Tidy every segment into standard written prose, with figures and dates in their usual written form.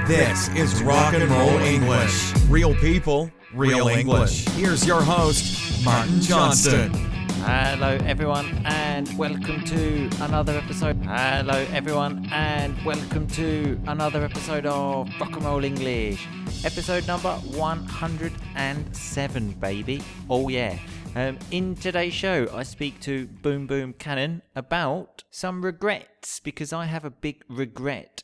This is Rock and Roll English. Real people, real English. Here's your host, Martin Johnston. Hello everyone and welcome to another episode. Hello everyone and welcome to another episode of Rock and Roll English. Episode number 107, baby. Oh yeah. In today's show, I speak to Boom Boom Cannon about some regrets, because I have a big regret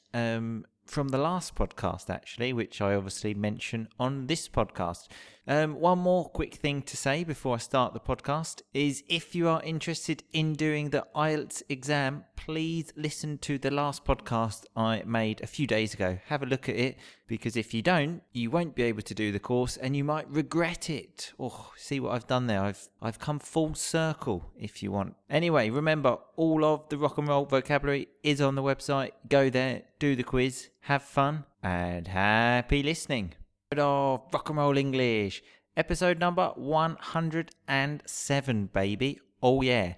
from the last podcast, actually, which I obviously mention on this podcast. One more quick thing to say before I start the podcast is if you are interested in doing the IELTS exam, please listen to the last podcast I made a few days ago. Have a look at it, because if you don't, you won't be able to do the course and you might regret it. Oh, see what I've done there? I've come full circle, if you want. Anyway, remember, all of the rock and roll vocabulary is on the website. Go there, do the quiz, have fun, and happy listening. Of Rock and Roll English, episode number 107, baby. Oh yeah.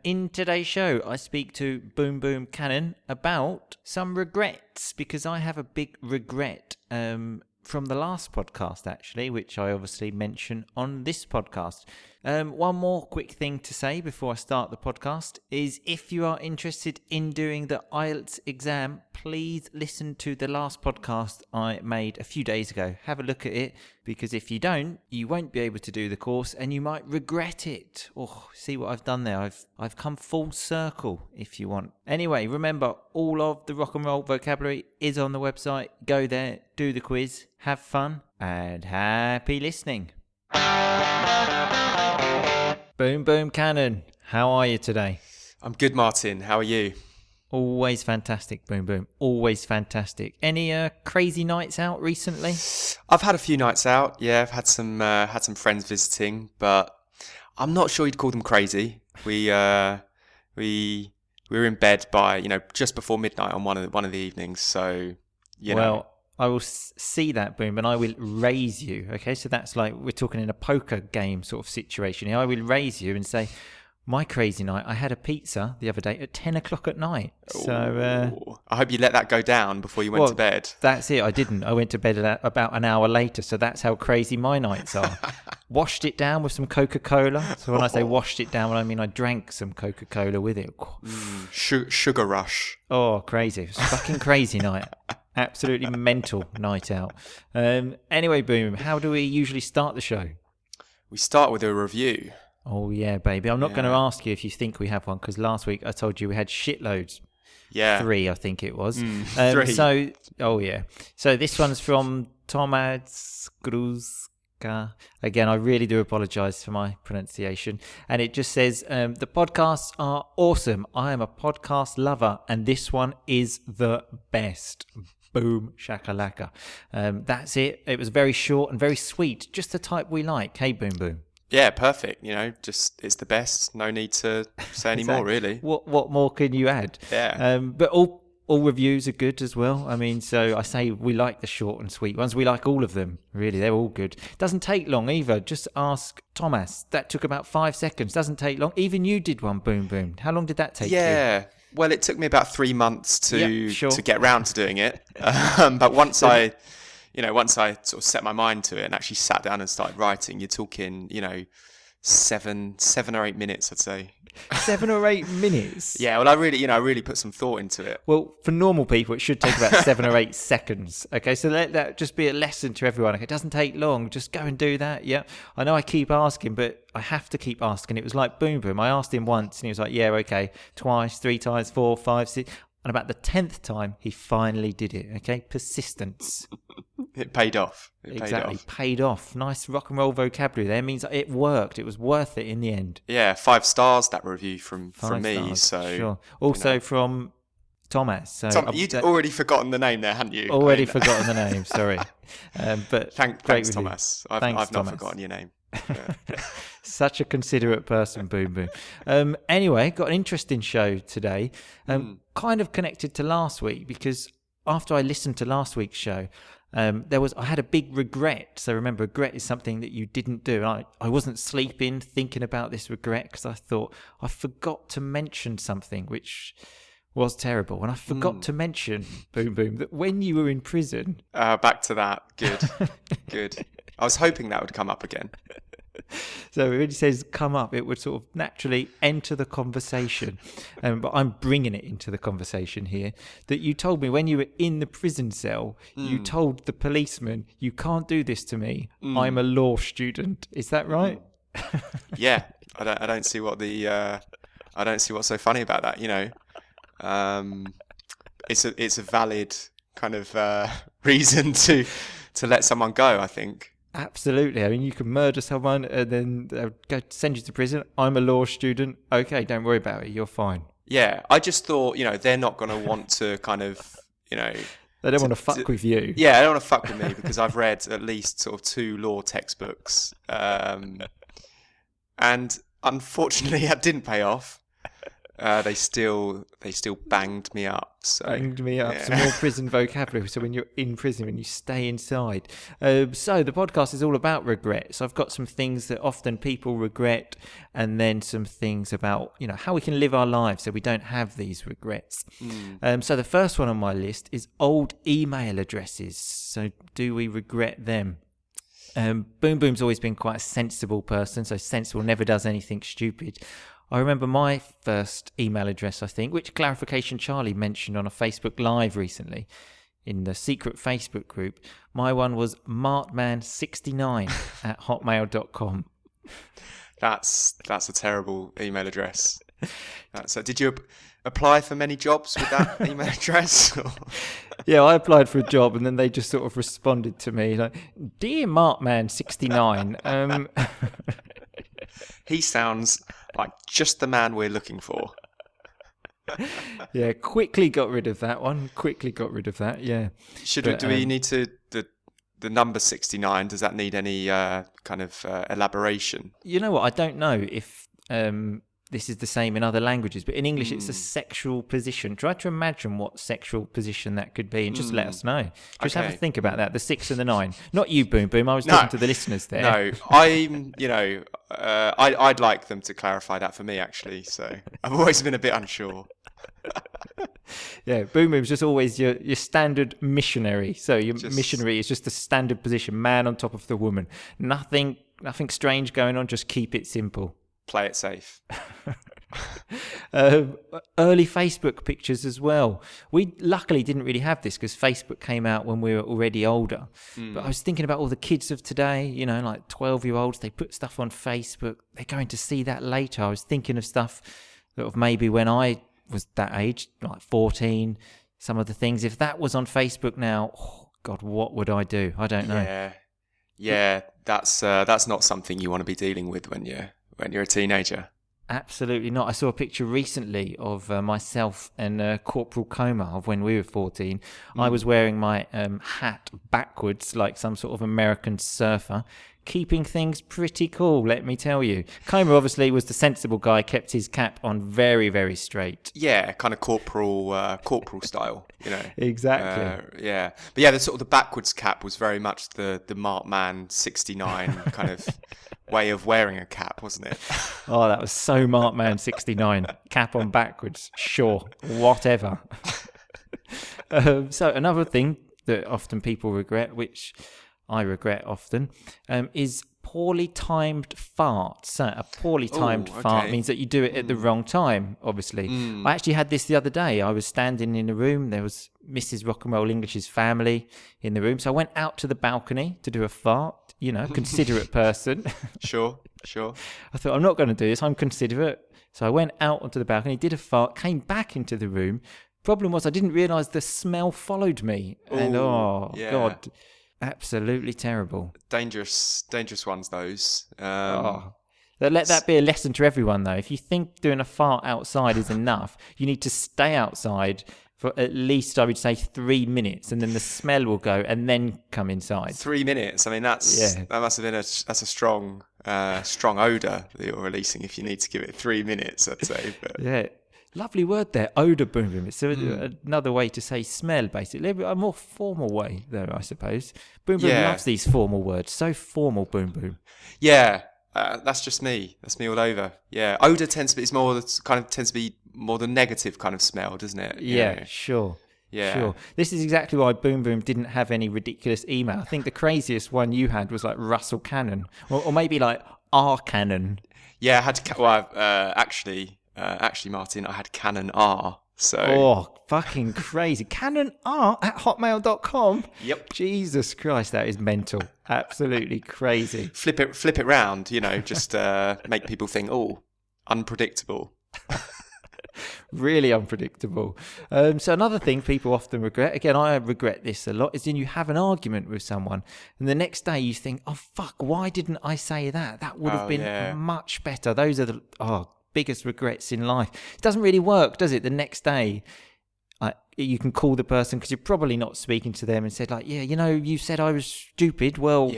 In today's show, I speak to Boom Boom Cannon about some regrets, because I have a big regret from the last podcast, actually, which I obviously mention on this podcast. One more quick thing to say before I start the podcast is if you are interested in doing the IELTS exam, please listen to the last podcast I made a few days ago. Have a look at it, because if you don't, you won't be able to do the course and you might regret it. Oh, see what I've done there? I've come full circle, if you want. Anyway, remember, all of the rock and roll vocabulary is on the website. Go there, do the quiz, have fun, and happy listening. Boom Boom Cannon, how are you today? I'm good, Martin. How are you? Always fantastic, Boom Boom. Always fantastic. Any crazy nights out recently? I've had a few nights out. Yeah, I've had some friends visiting, but I'm not sure you'd call them crazy. We were in bed by just before midnight on one of the evenings. So well, I will see that, Boom, and I will raise you. Okay, so that's like we're talking in a poker game sort of situation here. I will raise you and say, my crazy night, I had a pizza the other day at 10 o'clock at night. So I hope you let that go down before you went to bed. That's it. I didn't. I went to bed about an hour later. So that's how crazy my nights are. Washed it down with some Coca-Cola. So when I say washed it down, I mean I drank some Coca-Cola with it. Sugar rush. Oh, crazy. It was a fucking crazy night. Absolutely mental night out. Anyway, Boom, how do we usually start the show? We start with a review. Oh, yeah, baby. I'm not going to ask you if you think we have one, because last week I told you we had shitloads. Yeah. 3, I think it was. 3. So this one's from Tomasz Gruzka. Again, I really do apologise for my pronunciation. And it just says, the podcasts are awesome. I am a podcast lover, and this one is the best. Boom, shakalaka. That's it. It was very short and very sweet. Just the type we like. Hey, Boom Boom. Yeah, perfect. Just it's the best. No need to say any more, really. What more can you add? Yeah. But all reviews are good as well. I mean, so I say we like the short and sweet ones. We like all of them, really. They're all good. Doesn't take long either. Just ask Thomas. That took about 5 seconds. Doesn't take long. Even you did one, Boom Boom. How long did that take you? Yeah. Well, it took me about 3 months to get round to doing it. But once I sort of set my mind to it and actually sat down and started writing, you're talking, 7 or 8 minutes, I'd say. 7 or 8 minutes? Yeah, well, I really put some thought into it. Well, for normal people, it should take about 7 or 8 seconds. Okay, so let that just be a lesson to everyone. Okay, it doesn't take long. Just go and do that. Yeah, I know I keep asking, but I have to keep asking. It was like Boom Boom. I asked him once and he was like, yeah, okay, twice, 3 times, 4, 5, 6. And about the 10th time, he finally did it. Okay, persistence. It paid off. Paid off. Nice rock and roll vocabulary there. It means it worked. It was worth it in the end. Yeah, 5 stars, that review from me. Stars, so sure. Also from Thomas. So you'd already forgotten the name there, hadn't you? Forgotten the name. Sorry. But thanks, Thomas. I've not forgotten your name. Yeah. Such a considerate person, Boom Boom. Anyway, got an interesting show today. Kind of connected to last week, because after I listened to last week's show, I had a big regret. So remember, regret is something that you didn't do. And I wasn't sleeping thinking about this regret, because I thought I forgot to mention something which Was terrible. And I forgot to mention, Boom Boom, that when you were in prison... Back to that. Good. Good. I was hoping that would come up again. So when he says come up, it would sort of naturally enter the conversation. But I'm bringing it into the conversation here. That you told me when you were in the prison cell, you told the policeman, you can't do this to me. I'm a law student. Is that right? Yeah. I don't see what I don't see what's so funny about that, you know. It's a valid kind of reason to let someone go, I think. Absolutely. I mean, you can murder someone and then they'll go send you to prison. I'm a law student. Okay, don't worry about it. You're fine. Yeah, I just thought, you know, they're not going to want to kind of, you know... They don't want to fuck with you. Yeah, they don't want to fuck with me because I've read at least sort of 2 law textbooks. And unfortunately, that didn't pay off. They still banged me up. So. Banged me up. Yeah. Some more prison vocabulary. So when you're in prison, when you stay inside. So the podcast is all about regret. So I've got some things that often people regret, and then some things about, you know, how we can live our lives so we don't have these regrets. So the first one on my list is old email addresses. So do we regret them? Boom Boom's always been quite a sensible person. So sensible, never does anything stupid. I remember my first email address, I think, which Clarification Charlie mentioned on a Facebook Live recently in the secret Facebook group. My one was martman69@hotmail.com. That's a terrible email address. So did you apply for many jobs with that email address? Yeah, I applied for a job and then they just sort of responded to me like, "Dear Martman69, he sounds like just the man we're looking for." Yeah, quickly got rid of that one. Yeah. Do we need to the number 69? Does that need any kind of elaboration? You know what? I don't know if this is the same in other languages, but in English it's a sexual position. Try to imagine what sexual position that could be and just let us know. Just have a think about that, the 6 and the 9. Not you, Boom Boom, I was talking to the listeners there. No, I'd like them to clarify that for me, actually, so I've always been a bit unsure. Yeah, Boom Boom's just always your standard missionary. So your missionary is just the standard position, man on top of the woman. Nothing strange going on, just keep it simple. Play it safe. Early Facebook pictures as well. We luckily didn't really have this because Facebook came out when we were already older. But I was thinking about all the kids of today, you know, like 12-year-olds, they put stuff on Facebook. They're going to see that later. I was thinking of stuff sort of maybe when I was that age, like 14, some of the things. If that was on Facebook now, oh God, what would I do? I don't know. Yeah, that's not something you want to be dealing with when you're a teenager. Absolutely not. I saw a picture recently of myself and Corporal Coma of when we were 14. I was wearing my hat backwards like some sort of American surfer, keeping things pretty cool, let me tell you. Coma obviously was the sensible guy, kept his cap on very, very straight. Yeah, kind of corporal style, you know. Exactly. Yeah. But yeah, the sort of the backwards cap was very much the Martman69 kind of way of wearing a cap, wasn't it? Oh, that was so Martman69. Cap on backwards. Sure. Whatever. So another thing that often people regret, which I regret often, is poorly timed farts. So a poorly timed fart means that you do it at the wrong time, obviously. I actually had this the other day. I was standing in a room. There was Mrs. Rock and Roll English's family in the room. So I went out to the balcony to do a fart, you know, considerate person. Sure. I thought, I'm not going to do this. I'm considerate. So I went out onto the balcony, did a fart, came back into the room. Problem was I didn't realise the smell followed me. And God, absolutely terrible. Dangerous ones, those. Let that be a lesson to everyone, though. If you think doing a fart outside is enough, you need to stay outside for at least, I would say, 3 minutes, and then the smell will go, and then come inside. 3 minutes. I mean, that must have been that's a strong odour that you're releasing. If you need to give it 3 minutes, I'd say. But. Yeah. Lovely word there, odour, Boom Boom. It's another way to say smell, basically. A more formal way, though, I suppose. Boom Boom loves these formal words. So formal, Boom Boom. Yeah, that's just me. That's me all over. Yeah, odour tends to be more the negative kind of smell, doesn't it? Yeah, sure. Yeah. Sure. This is exactly why Boom Boom didn't have any ridiculous email. I think the craziest one you had was like Russell Cannon, or maybe like ROCKin. Yeah, I had to. Well, actually, Martin, I had Canon R. So. Oh, fucking crazy! Canon R at hotmail.com. Yep. Jesus Christ, that is mental. Absolutely crazy. Flip it round. Just make people think, oh, unpredictable. Really unpredictable. So another thing people often regret, again, I regret this a lot, is when you have an argument with someone and the next day you think, oh, fuck, why didn't I say that? That would have been much better. Those are the biggest regrets in life. It doesn't really work, does it? The next day, you can call the person because you're probably not speaking to them and said like, yeah, you said I was stupid. Well,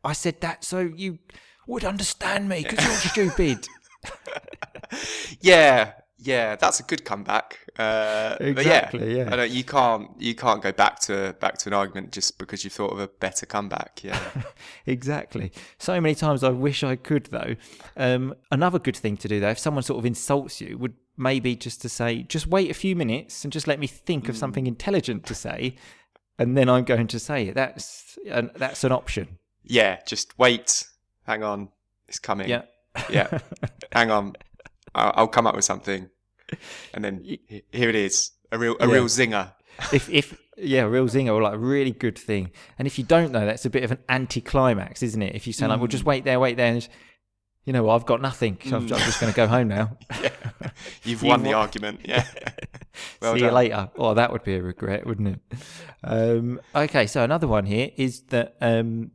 I said that so you would understand me because you're stupid. Yeah, that's a good comeback. Exactly. I know you can't go back to an argument just because you thought of a better comeback. Yeah, exactly. So many times I wish I could though. Another good thing to do though, if someone sort of insults you, would maybe just to say, just wait a few minutes and just let me think of something intelligent to say, and then I'm going to say it. That's an option. Yeah, just wait. Hang on, it's coming. Yeah. Hang on. I'll come up with something, and then here it is, a real zinger. If a real zinger, or like a really good thing. And if you don't know, that's a bit of an anticlimax, isn't it? If you say like, well, just wait there, and I've got nothing, so I'm just going to go home now. You've won the argument. Yeah. Well See done. You later. Oh, that would be a regret, wouldn't it? Okay, so another one here is that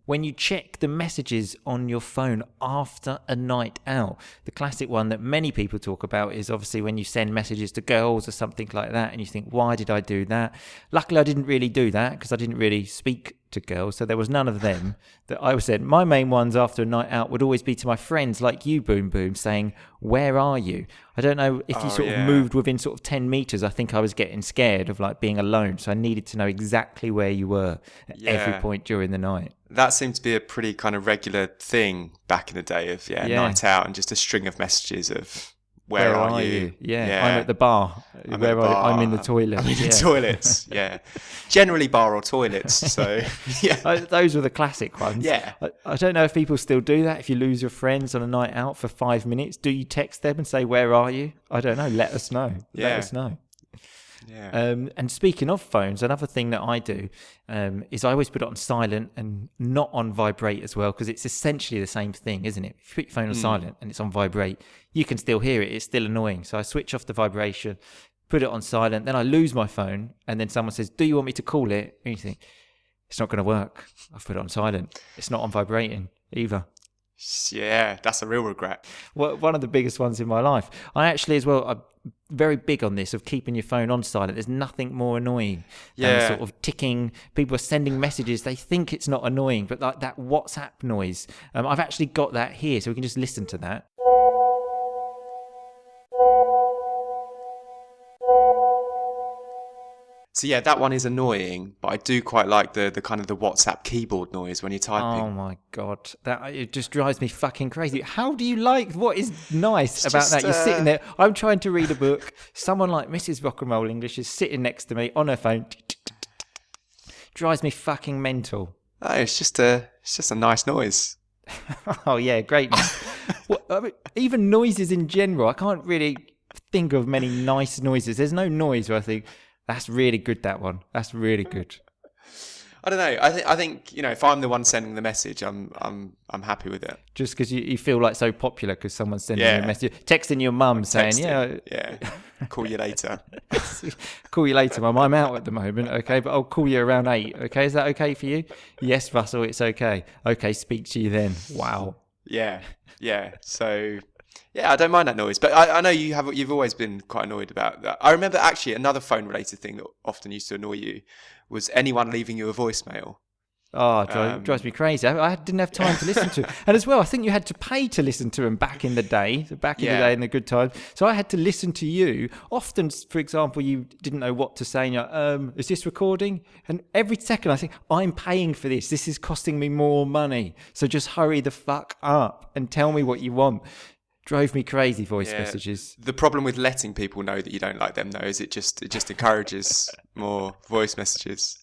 when you check the messages on your phone after a night out, the classic one that many people talk about is obviously when you send messages to girls or something like that, and you think, why did I do that? Luckily, I didn't really do that because I didn't really speak to girls, so there was none of them that I was said. My main ones after a night out would always be to my friends like you, Boom Boom, saying, where are you? I don't know if you sort of moved within sort of 10 meters. I think I was getting scared of like being alone, so I needed to know exactly where you were at every point during the night. That seemed to be a pretty kind of regular thing back in the day of night out and just a string of messages of where are you? Yeah, I'm at the bar. I'm in the toilet. I'm in the toilets. Yeah, generally bar or toilets. So those were the classic ones. Yeah, I don't know if people still do that. If you lose your friends on a night out for 5 minutes, do you text them and say, "Where are you?" I don't know. Let us know. Yeah. Let us know. Yeah. And speaking of phones, another thing that I do is I always put it on silent and not on vibrate as well, because it's essentially the same thing, isn't it? If you put your phone on silent and it's on vibrate, you can still hear it. It's still annoying. So I switch off the vibration, put it on silent, then I lose my phone, and then someone says, do you want me to call it? And you think, it's not going to work. I've put it on silent. It's not on vibrating either. Yeah, that's a real regret. Well, one of the biggest ones in my life. I actually as well, I'm very big on this of keeping your phone on silent. There's nothing more annoying than sort of ticking. People are sending messages. They think it's not annoying, but like that WhatsApp noise. I've actually got that here, so we can just listen to that. So yeah, that one is annoying, but I do quite like the kind of the WhatsApp keyboard noise when you're typing. Oh my God, it just drives me fucking crazy. How do you like, what is nice about that? You're sitting there, I'm trying to read a book. Someone like Mrs. Rock and Roll English is sitting next to me on her phone. Drives me fucking mental. Oh, it's just a nice noise. Oh yeah, great. Even noises in general, I can't really think of many nice noises. There's no noise where I think, that's really good, that one. That's really good. I don't know. I think if I'm the one sending the message, I'm happy with it. Just because you feel like so popular because someone's sending you a message, texting your mum saying, call you later. Call you later, Mum. I'm out at the moment, okay, but I'll call you around 8. Okay, is that okay for you? Yes, Russell, it's okay. Okay, speak to you then. Wow. Yeah. So. Yeah, I don't mind that noise, but I know you've always been quite annoyed about that. I remember actually another phone-related thing that often used to annoy you was anyone leaving you a voicemail. Oh, it drives me crazy. I didn't have time to listen to it. And as well, I think you had to pay to listen to them back in the day, in the good times. So I had to listen to you. Often, for example, you didn't know what to say. And you're like, is this recording? And every second I think, I'm paying for this. This is costing me more money. So just hurry the fuck up and tell me what you want. Drove me crazy, voice messages. The problem with letting people know that you don't like them, though, is it just encourages more voice messages.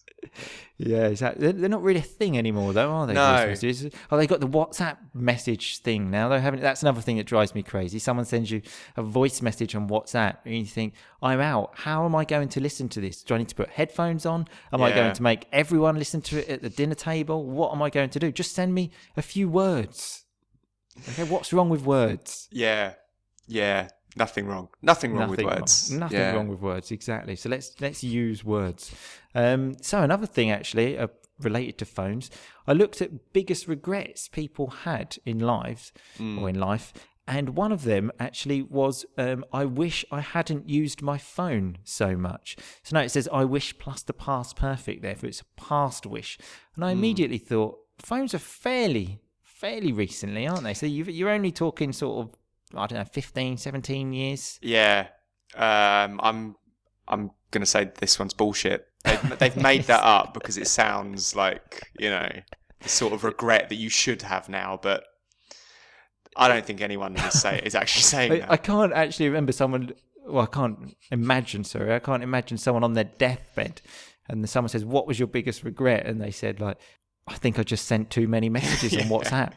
Yeah, exactly. They're not really a thing anymore, though, are they? No. Voice messages? Oh, they got the WhatsApp message thing now. That's another thing that drives me crazy. Someone sends you a voice message on WhatsApp, and you think, I'm out. How am I going to listen to this? Do I need to put headphones on? Am I going to make everyone listen to it at the dinner table? What am I going to do? Just send me a few words. Okay, what's wrong with words? Yeah. Nothing wrong. Nothing wrong with words. Nothing wrong with words, exactly. So let's use words. So another thing, actually, related to phones, I looked at biggest regrets people had in life, and one of them actually was, I wish I hadn't used my phone so much. So now it says, I wish plus the past perfect there, for it's a past wish. And I immediately thought, phones are fairly recently, aren't they? So you're only talking sort of, I don't know, 15, 17 years? Yeah. I'm going to say this one's bullshit. They've made that up because it sounds like, the sort of regret that you should have now, but I don't think anyone is actually saying that. I can't actually remember someone, I can't imagine someone on their deathbed and someone says, what was your biggest regret? And they said, like, I think I just sent too many messages on WhatsApp.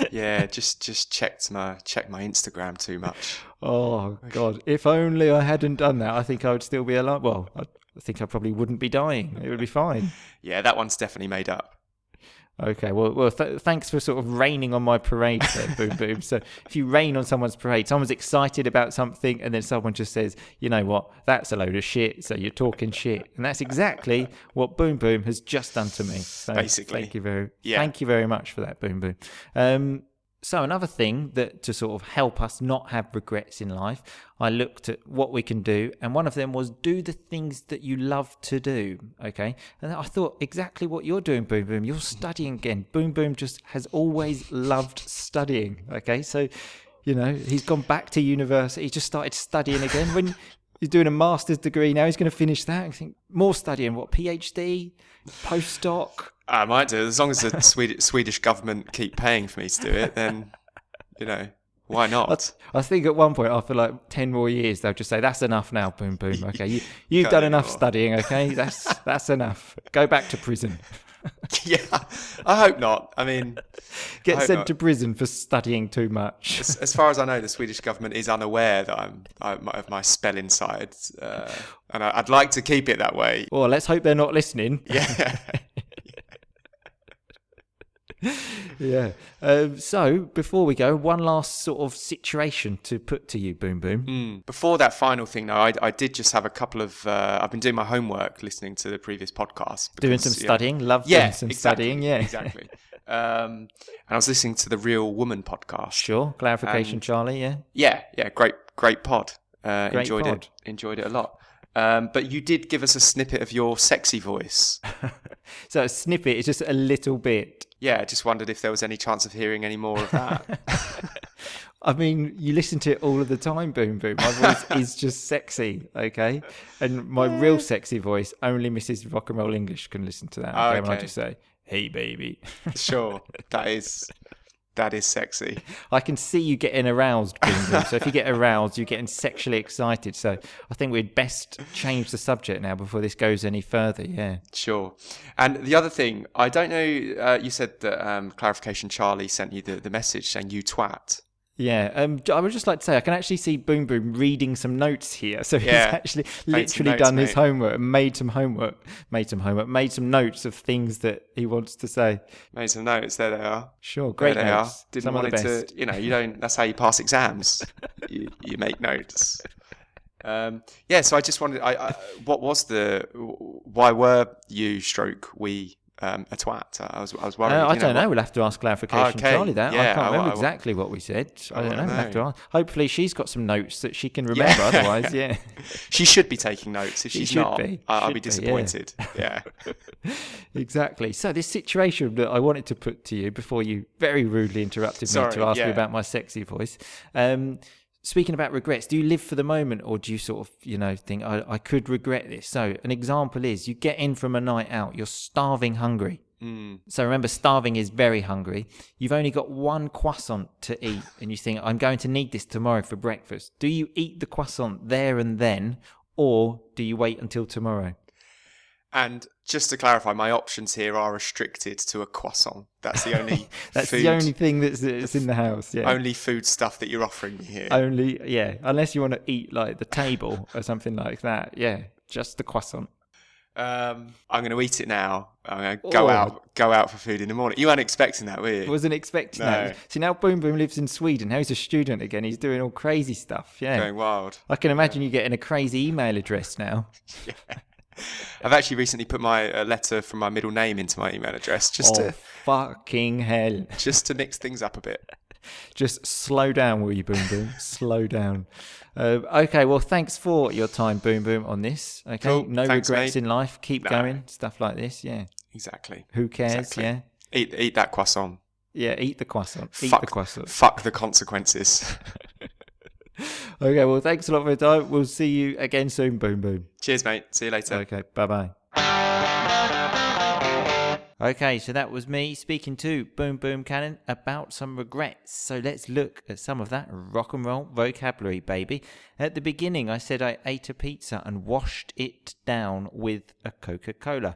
Yeah, just checked my Instagram too much. Oh God! If only I hadn't done that, I think I would still be alive. Well, I think I probably wouldn't be dying. It would be fine. Yeah, that one's definitely made up. Okay, well, thanks for sort of raining on my parade there, Boom Boom. So if you rain on someone's parade, someone's excited about something, and then someone just says, you know what, that's a load of shit, so you're talking shit. And that's exactly what Boom Boom has just done to me. So basically. Thank you very much for that, Boom Boom. So another thing that to sort of help us not have regrets in life, I looked at what we can do, and one of them was do the things that you love to do, okay? And I thought exactly what you're doing, Boom Boom. You're studying again. Boom Boom just has always loved studying, okay? So, he's gone back to university. He just started studying again. When he's doing a master's degree now, he's going to finish that. I think more studying, what, PhD, postdoc? I might do. As long as the Swedish government keep paying for me to do it, then, why not? I think at one point, after like 10 more years, they'll just say, that's enough now, Boom Boom. Okay, you've done enough studying, okay? That's enough. Go back to prison. Yeah, I hope not. I mean... Get sent to prison for studying too much. As far as I know, the Swedish government is unaware that I have my spelling side. And I'd like to keep it that way. Well, let's hope they're not listening. Yeah. Yeah. So before we go, one last sort of situation to put to you, Boom Boom. Before that final thing, though, I did just have a couple of... I've been doing my homework, listening to the previous podcast. Because, doing some studying. Love doing some studying. Yeah, exactly. And I was listening to the Real Woman podcast. Sure. Clarification, Charlie. Yeah. Great pod. Enjoyed it a lot. But you did give us a snippet of your sexy voice. So a snippet is just a little bit. Yeah, I just wondered if there was any chance of hearing any more of that. I mean, you listen to it all of the time, Boom Boom. My voice is just sexy, okay? And my real sexy voice, only Mrs. Rock and Roll English can listen to that. Okay? When I just say, hey, baby. Sure, that is sexy. I can see you getting aroused, Boom Boom. So if you get aroused, you're getting sexually excited. So I think we'd best change the subject now before this goes any further, yeah. Sure. And the other thing, I don't know, you said that Clarification Charlie sent you the message saying you twat. Yeah, I would just like to say I can actually see Boom Boom reading some notes here. So he's actually literally done his homework and made some notes of things that he wants to say. Made some notes. There they are. Sure, great there notes. They are. Didn't want it to, you don't. That's how you pass exams. you make notes. So I just wondered, why were you / we a twat? I was worried. I don't know. We'll have to ask Clarification Charlie that. Yeah, I can't remember exactly what we said. I don't know. We'll have to ask. Hopefully she's got some notes that she can remember. Otherwise, yeah. She should be taking notes. If she's not, I'll be disappointed. Yeah. Exactly. So this situation that I wanted to put to you before you very rudely interrupted me to ask me about my sexy voice. Speaking about regrets, do you live for the moment, or do you sort of, think, I could regret this? So an example is you get in from a night out, you're starving hungry, So remember, starving is very hungry. You've only got one croissant to eat and you think, I'm going to need this tomorrow for breakfast. Do you eat the croissant there and then, or do you wait until tomorrow? And just to clarify, my options here are restricted to a croissant. That's the only That's food, the only thing that's in the house, yeah. Only food stuff that you're offering me here. Only, yeah. Unless you want to eat like the table or something like that. Yeah, just the croissant. I'm going to eat it now. I'm going to go out for food in the morning. You weren't expecting that, were you? Wasn't expecting that. See, now Boom Boom lives in Sweden. Now he's a student again. He's doing all crazy stuff. Yeah, going wild. I can imagine you getting a crazy email address now. Yeah. I've actually recently put my letter from my middle name into my email address just to fucking hell, just to mix things up a bit. Just slow down, will you, Boom Boom? Slow down. Okay, well, thanks for your time, Boom Boom, on this. Okay, cool. No Thanks, regrets mate. in life. Keep going. Stuff like this. Yeah. Exactly. Who cares? Exactly. Yeah. Eat that croissant. Yeah, eat the croissant. Eat the croissant. Fuck the consequences. Okay, well, thanks a lot for your time. We'll see you again soon, Boom Boom. Cheers, mate. See you later. Okay, bye-bye. Okay, so that was me speaking to Boom Boom Cannon about some regrets. So let's look at some of that rock and roll vocabulary, baby. At the beginning, I said I ate a pizza and washed it down with a Coca-Cola.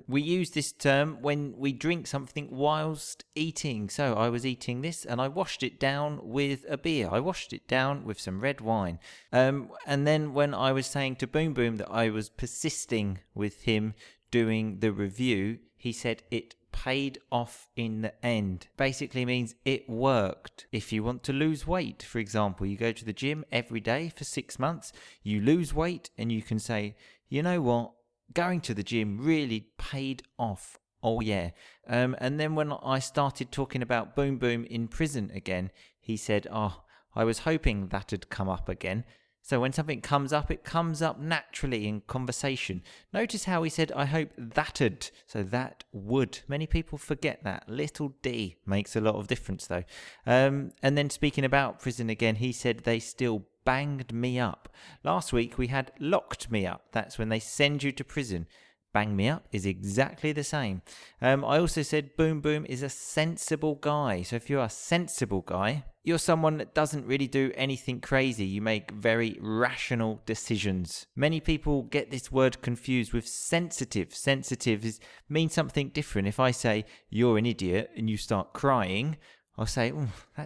We use this term when we drink something whilst eating. So I was eating this and I washed it down with a beer. I washed it down with some red wine. And then when I was saying to Boom Boom that I was persisting with him doing the review, he said it paid off in the end. Basically means it worked. If you want to lose weight, for example, you go to the gym every day for 6 months, you lose weight and you can say, you know what, going to the gym really paid off. Oh yeah. And then when I started talking about Boom Boom in prison again, he said, I was hoping that had come up again. So when something comes up, it comes up naturally in conversation. Notice how he said, I hope that'd. So that would. Many people forget that. Little d makes a lot of difference though. And then speaking about prison again, he said they still banged me up. Last week we had locked me up. That's when they send you to prison. Bang me up is exactly the same. I also said Boom Boom is a sensible guy. So if you're a sensible guy, you're someone that doesn't really do anything crazy. You make very rational decisions. Many people get this word confused with sensitive. Sensitive means something different. If I say you're an idiot and you start crying, I'll say,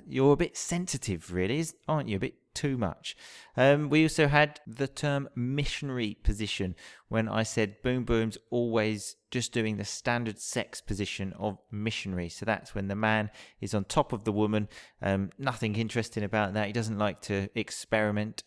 you're a bit sensitive, really, aren't you? A bit too much. We also had the term missionary position when I said Boom Boom's always just doing the standard sex position of missionary. So that's when the man is on top of the woman. Nothing interesting about that. He doesn't like to experiment.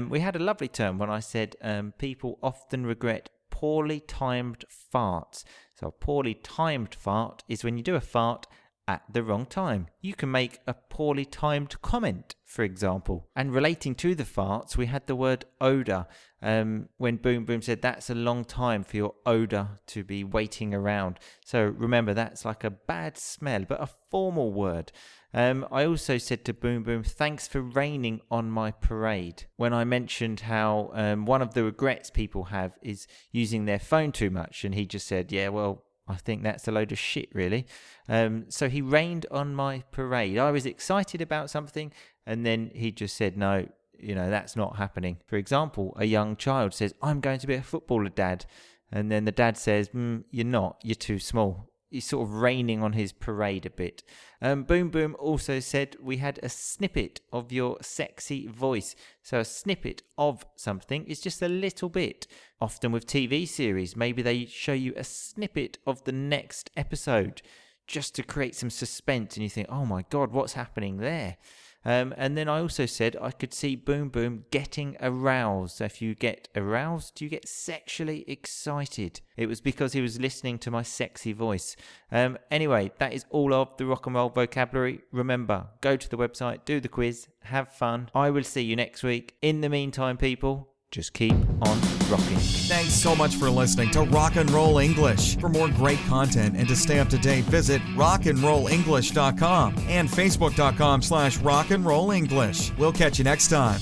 We had a lovely term when I said people often regret poorly timed farts. So a poorly timed fart is when you do a fart at the wrong time. You can make a poorly timed comment, for example. And relating to the farts, we had the word odour. When Boom Boom said that's a long time for your odour to be waiting around. So remember, that's like a bad smell, but a formal word. I also said to Boom Boom, thanks for raining on my parade. When I mentioned how one of the regrets people have is using their phone too much. And he just said, yeah, well, I think that's a load of shit, really. So he rained on my parade. I was excited about something, and then he just said, no, that's not happening. For example, a young child says, I'm going to be a footballer, Dad. And then the dad says, you're not, you're too small. He's sort of raining on his parade a bit. Boom Boom also said we had a snippet of your sexy voice. So a snippet of something is just a little bit. Often with TV series, maybe they show you a snippet of the next episode just to create some suspense and you think, oh my God, what's happening there? And then I also said I could see Boom Boom getting aroused. So if you get aroused, you get sexually excited. It was because he was listening to my sexy voice. Anyway, that is all of the rock and roll vocabulary. Remember, go to the website, do the quiz, have fun. I will see you next week. In the meantime, people, just keep on rocking. Thanks so much for listening to Rock and Roll English. For more great content and to stay up to date, visit rockandrollenglish.com and facebook.com/rockandrollenglish. We'll catch you next time.